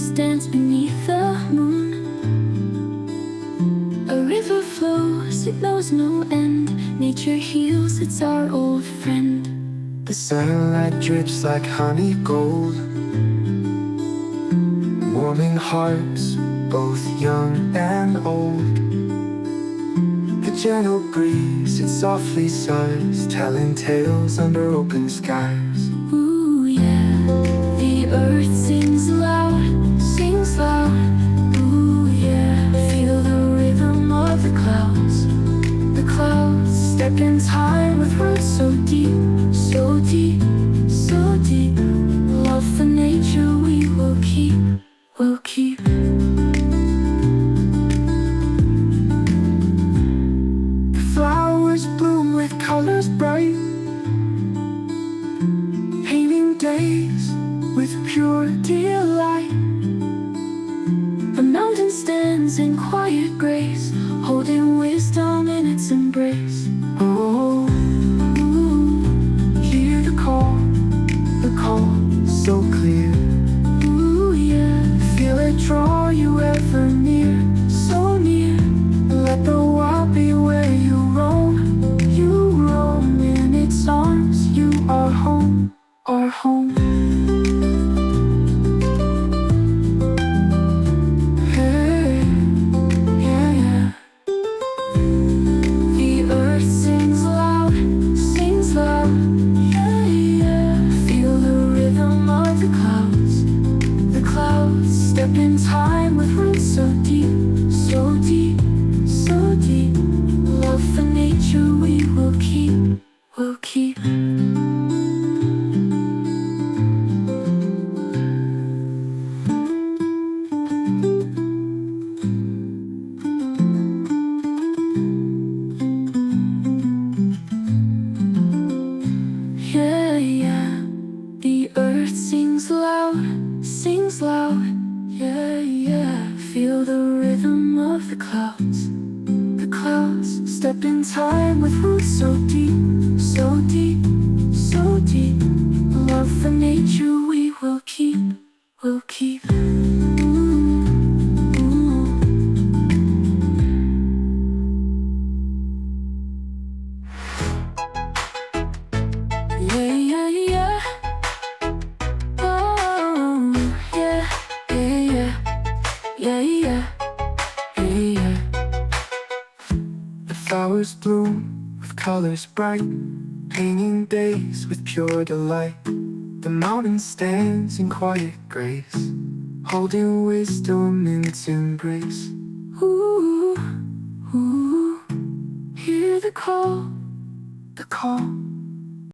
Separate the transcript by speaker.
Speaker 1: mountains dance beneath the moon. A river flows, it knows no end. Nature heals, it's our old friend.
Speaker 2: The sunlight drips like honey gold, warming hearts, both young and old. The gentle breeze, it softly sighs, telling tales under open skies.
Speaker 1: Ooh yeah, the earth sings loud, sings loud. Ooh yeah, feel the rhythm of the clouds. The clouds step in time with roots so deep, so deep, so deep. Love for nature we will keep, will keep.
Speaker 2: The flowers bloom with colors bright, painting days with pure delight.
Speaker 1: The mountain stands in quiet grace, holding wisdom in its embrace.
Speaker 2: Oh, hear the call so clear.
Speaker 1: Ooh yeah,
Speaker 2: Feel it draw you ever near, so near. Let the world be where you roam. In its arms, you are home, our home. Hey, yeah, yeah.
Speaker 1: the earth sings loud, sings loud. Yeah, yeah, feel the rhythm of the clouds. The clouds step in time with roots so deep, so deep, so deep. Love for nature we will keep, will keep. Yeah, yeah, the earth sings loud, sings loud. Yeah, yeah, feel the rhythm of the clouds. The clouds step in time with roots so deep, so deep, so deep. Love for nature we will keep, will keep. Ooh, ooh. Yeah, yeah, yeah. Oh, yeah, yeah, yeah, yeah, yeah, yeah, yeah.
Speaker 2: The flowers bloom with colors bright, painting days with pure delight. The mountain stands in quiet grace, holding wisdom in its embrace.
Speaker 1: Ooh, ooh, hear the call,
Speaker 2: The call